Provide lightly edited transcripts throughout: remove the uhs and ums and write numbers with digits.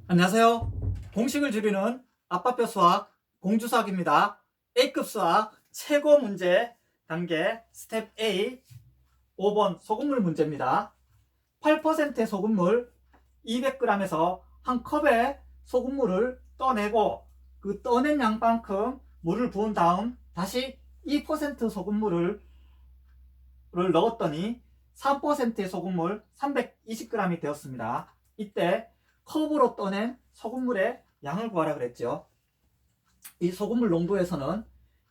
안녕하세요. 공식을 줄이는 아빠뼈 수학 공주수학입니다. A급 수학 최고 문제 단계 스텝 A 5번 소금물 문제입니다. 8%의 소금물 200g에서 한 컵의 소금물을 떠내고 그 떠낸 양만큼 물을 부은 다음 다시 2% 소금물을 넣었더니 3%의 소금물 320g이 되었습니다. 이때 컵으로 떠낸 소금물의 양을 구하라 그랬죠. 이 소금물 농도에서는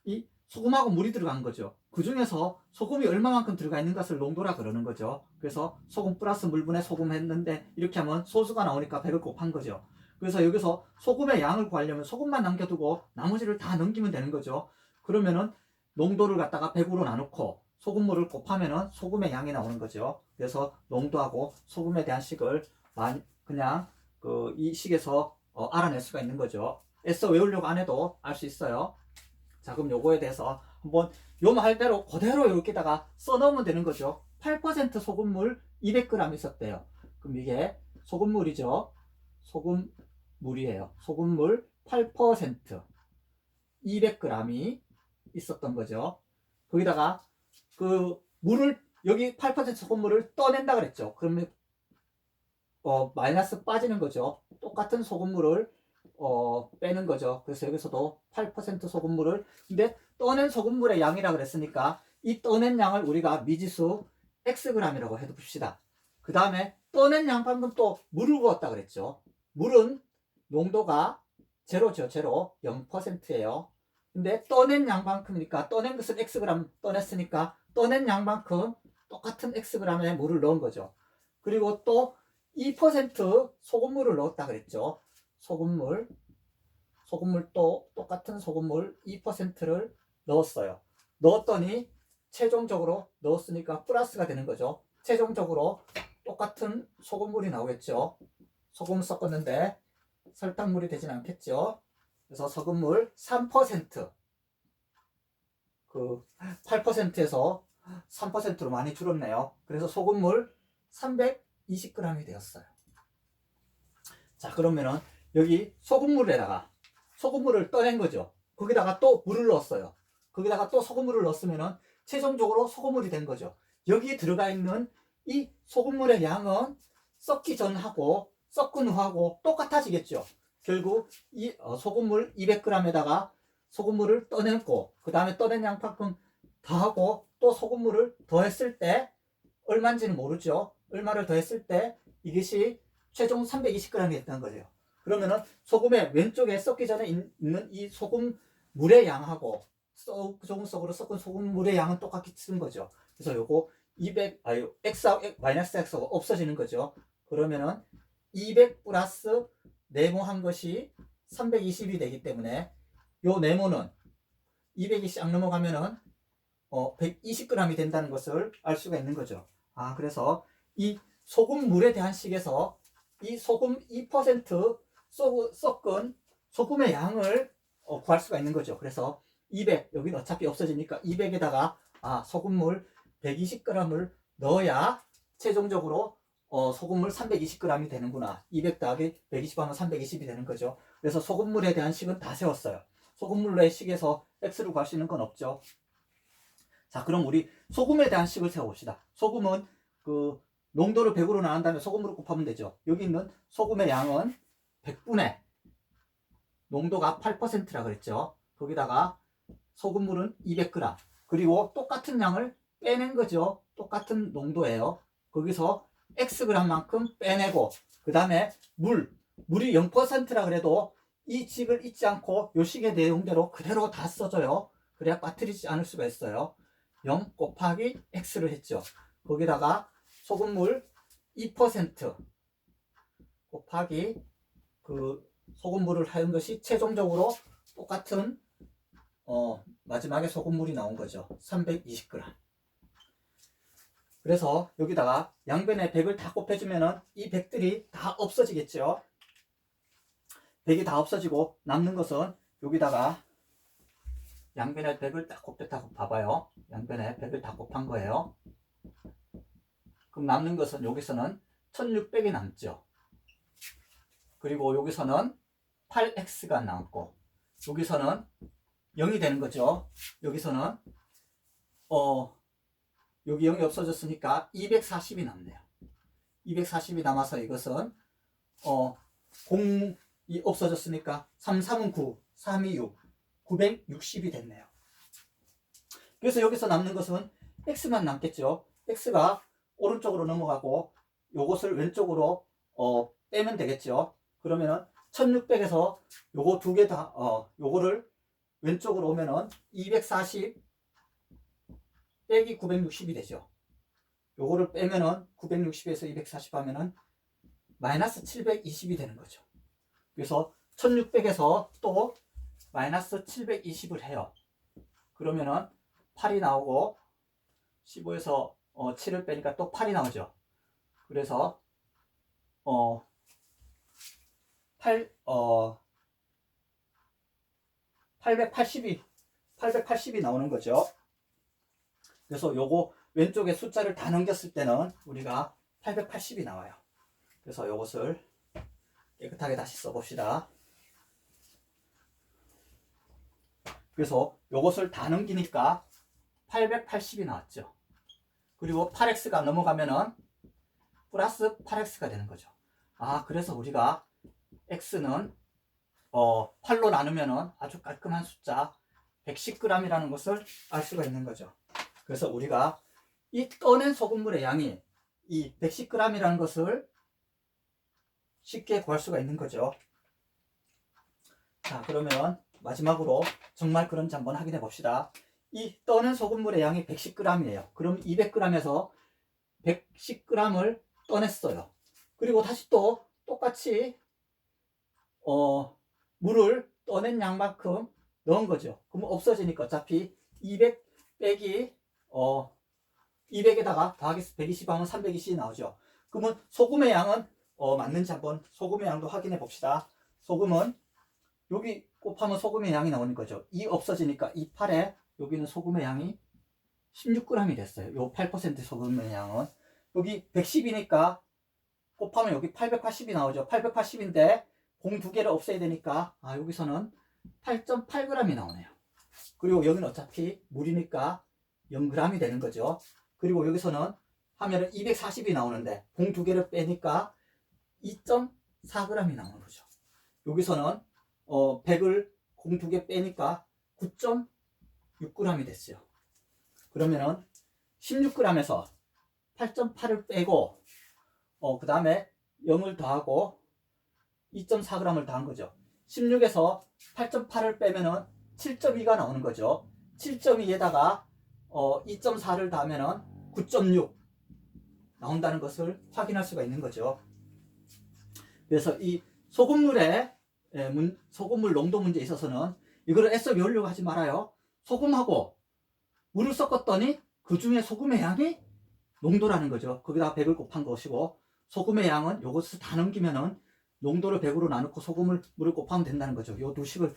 이 소금하고 물이 들어간 거죠. 그 중에서 소금이 얼마만큼 들어가 있는 것을 농도라 그러는 거죠. 그래서 소금 플러스 물분의 소금 했는데 이렇게 하면 소수가 나오니까 100을 곱한 거죠. 그래서 여기서 소금의 양을 구하려면 소금만 남겨두고 나머지를 다 넘기면 되는 거죠. 그러면은 농도를 갖다가 100으로 나누고 소금물을 곱하면은 소금의 양이 나오는 거죠. 그래서 농도하고 소금에 대한 식을 그냥 이 식에서 알아낼 수가 있는 거죠. 애써 외우려고 안 해도 알 수 있어요. 자, 그럼 요거에 대해서 한번 요 말대로 그대로 여기다가 써넣으면 되는 거죠. 8% 소금물 200g 있었대요. 그럼 이게 소금물이죠. 소금물이에요. 소금물 8% 200g이 있었던 거죠. 거기다가 그 물을 여기 8% 소금물을 떠낸다 그랬죠. 그러면 마이너스 빠지는 거죠. 똑같은 소금물을 빼는 거죠. 그래서 여기서도 8% 소금물을 근데 떠낸 소금물의 양이라 그랬으니까 이 떠낸 양을 우리가 미지수 xg이라고 해도 봅시다. 그 다음에 떠낸 양 방금 또 물을 부었다 그랬죠. 물은 농도가 제로죠. 제로 0%예요. 근데 떠낸 양만큼이니까 떠낸 것은 xg 떠냈으니까 떠낸 양만큼 똑같은 xg의 물을 넣은 거죠. 그리고 또 2% 소금물을 넣었다 그랬죠. 소금물도 똑같은 소금물 2%를 넣었어요. 넣었더니 최종적으로 넣었으니까 플러스가 되는 거죠. 최종적으로 똑같은 소금물이 나오겠죠. 소금 섞었는데 설탕물이 되진 않겠죠. 그래서 소금물 3% 그 8%에서 3%로 많이 줄었네요. 그래서 소금물 320g이 되었어요. 자, 그러면은 여기 소금물에다가 소금물을 떠낸 거죠. 거기다가 또 물을 넣었어요. 거기다가 또 소금물을 넣었으면은 최종적으로 소금물이 된 거죠. 여기 들어가 있는 이 소금물의 양은 섞기 전하고 섞은 후하고 똑같아지겠죠. 결국 이 소금물 200g에다가 소금물을 떠냈고 그 다음에 떠낸 양만큼 더하고 또 소금물을 더했을 때 얼마인지는 모르죠. 얼마를 더했을 때 이것이 최종 320g이 됐다는 거죠. 그러면은 소금의 왼쪽에 섞기 전에 있는 이 소금 물의 양하고 소금 속으로 섞은 소금 물의 양은 똑같이 쓰는 거죠. 그래서 요거 200 x하고 마이너스 x가 없어지는 거죠. 그러면은 200 플러스 네모한 것이 320이 되기 때문에 요 네모는 200이 싹 넘어가면은 120g이 된다는 것을 알 수가 있는 거죠. 그래서 이 소금물에 대한 식에서 이 소금 2% 섞은 소금의 양을 구할 수가 있는 거죠. 그래서 200, 여기는 어차피 없어지니까 200에다가 소금물 120g을 넣어야 최종적으로 소금물 320g이 되는구나. 200 더하기 120 하면 320이 되는 거죠. 그래서 소금물에 대한 식은 다 세웠어요. 소금물의 식에서 x를 구할 수 있는 건 없죠. 자, 그럼 우리 소금에 대한 식을 세워봅시다. 소금은 그 농도를 100으로 나눈 다음에 소금으로 곱하면 되죠. 여기 있는 소금의 양은 100분의 농도가 8%라 그랬죠. 거기다가 소금물은 200g. 그리고 똑같은 양을 빼낸 거죠. 똑같은 농도예요. 거기서 xg만큼 빼내고 그 다음에 물이 0%라 그래도 이 식을 잊지 않고 요 식의 내용대로 그대로 다 써줘요. 그래야 빠뜨리지 않을 수가 있어요. 0 곱하기 x를 했죠. 거기다가 소금물 2% 곱하기 그 소금물을 한 것이 최종적으로 똑같은 마지막에 소금물이 나온 거죠. 320g. 그래서 여기다가 양변에 100을 다 곱해주면은 이 100들이 다 없어지겠죠. 100이 다 없어지고 남는 것은 여기다가 양변에 100을 딱 곱했다고 봐봐요. 양변에 100을 다 곱한 거예요. 그럼 남는 것은 여기서는 1600이 남죠. 그리고 여기서는 8x가 남고 여기서는 0이 되는 거죠. 여기서는 여기 0이 없어졌으니까 240이 남네요. 240이 남아서 이것은 0이 없어졌으니까 3, 3은 9, 3이 6, 960이 됐네요. 그래서 여기서 남는 것은 x만 남겠죠. x가 오른쪽으로 넘어가고 요것을 왼쪽으로 빼면 되겠죠. 그러면은 1600에서 요거 두 개 다 요거를 왼쪽으로 오면은 240 빼기 960이 되죠. 요거를 빼면은 960에서 240 하면은 마이너스 720이 되는 거죠. 그래서 1600에서 또 마이너스 720을 해요. 그러면은 8이 나오고 15에서 7을 빼니까 또 8이 나오죠. 그래서 880이 나오는 거죠. 그래서 요거 왼쪽에 숫자를 다 넘겼을 때는 우리가 880이 나와요. 그래서 요것을 깨끗하게 다시 써봅시다. 그래서 요것을 다 넘기니까 880이 나왔죠. 그리고 8x가 넘어가면은 플러스 8x가 되는 거죠. 그래서 우리가 x는 8로 나누면은 아주 깔끔한 숫자 110g이라는 것을 알 수가 있는 거죠. 그래서 우리가 이 떠낸 소금물의 양이 이 110g이라는 것을 쉽게 구할 수가 있는 거죠. 자, 그러면 마지막으로 정말 그런지 한번 확인해 봅시다. 이 떠낸 소금물의 양이 110g이에요. 그럼 200g에서 110g을 떠냈어요. 그리고 다시 또 똑같이 물을 떠낸 양만큼 넣은 거죠. 그럼 없어지니까 어차피 200 빼기 200에다가 더하기 120 하면 320이 나오죠. 그러면 소금의 양은 맞는지 한번 소금의 양도 확인해 봅시다. 소금은 여기 곱하면 소금의 양이 나오는 거죠. 2 없어지니까 2, 8에 여기는 소금의 양이 16g이 됐어요. 요 8% 소금의 양은 여기 110이니까 곱하면 여기 880이 나오죠. 880인데 공 두 개를 없애야 되니까 여기서는 8.8g이 나오네요. 그리고 여기는 어차피 물이니까 0g이 되는 거죠. 그리고 여기서는 하면은 240이 나오는데 공 두 개를 빼니까 2.4g이 나오는 거죠. 여기서는 100을 공 두 개 빼니까 9.6g이 됐어요. 그러면은 16g에서 8.8을 빼고 그 다음에 0을 더하고 2.4g을 더한 거죠. 16에서 8.8을 빼면은 7.2가 나오는 거죠. 7.2에다가 2.4를 더하면은 9.6 나온다는 것을 확인할 수가 있는 거죠. 그래서 이 소금물의 소금물 농도 문제에 있어서는 이거를 애써 외우려고 하지 말아요. 소금하고 물을 섞었더니 그 중에 소금의 양이 농도라는 거죠. 거기다 100을 곱한 것이고 소금의 양은 요것을 다 넘기면은 농도를 100으로 나누고 물을 곱하면 된다는 거죠. 요 두 식을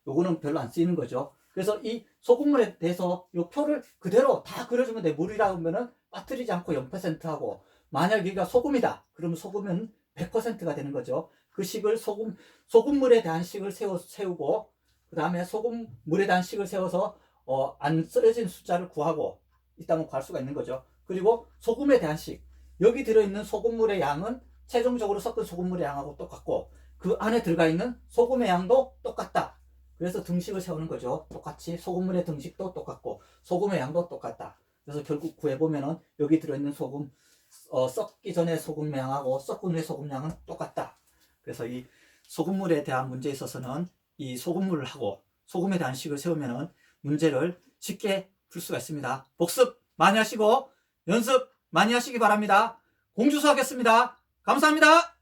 요거는 별로 안 쓰이는 거죠. 그래서 이 소금물에 대해서 요 표를 그대로 다 그려주면 돼. 물이라 하면은 빠뜨리지 않고 0%하고 만약 여기가 소금이다. 그러면 소금은 100%가 되는 거죠. 그 식을 소금물에 대한 식을 세우고 그 다음에 소금물에 대한 식을 세워서 안 쓰여진 숫자를 구하고 있다면 구할 수가 있는 거죠. 그리고 소금에 대한 식 여기 들어있는 소금물의 양은 최종적으로 섞은 소금물의 양하고 똑같고 그 안에 들어가 있는 소금의 양도 똑같다. 그래서 등식을 세우는 거죠. 똑같이 소금물의 등식도 똑같고 소금의 양도 똑같다. 그래서 결국 구해보면은 여기 들어있는 소금 썩기 전에 소금 양하고 썩은 후에 소금 양은 똑같다. 그래서 이 소금물에 대한 문제에 있어서는 이 소금물을 하고 소금에 대한 식을 세우면은 문제를 쉽게 풀 수가 있습니다. 복습 많이 하시고 연습 많이 하시기 바랍니다. 공주수 하겠습니다. 감사합니다.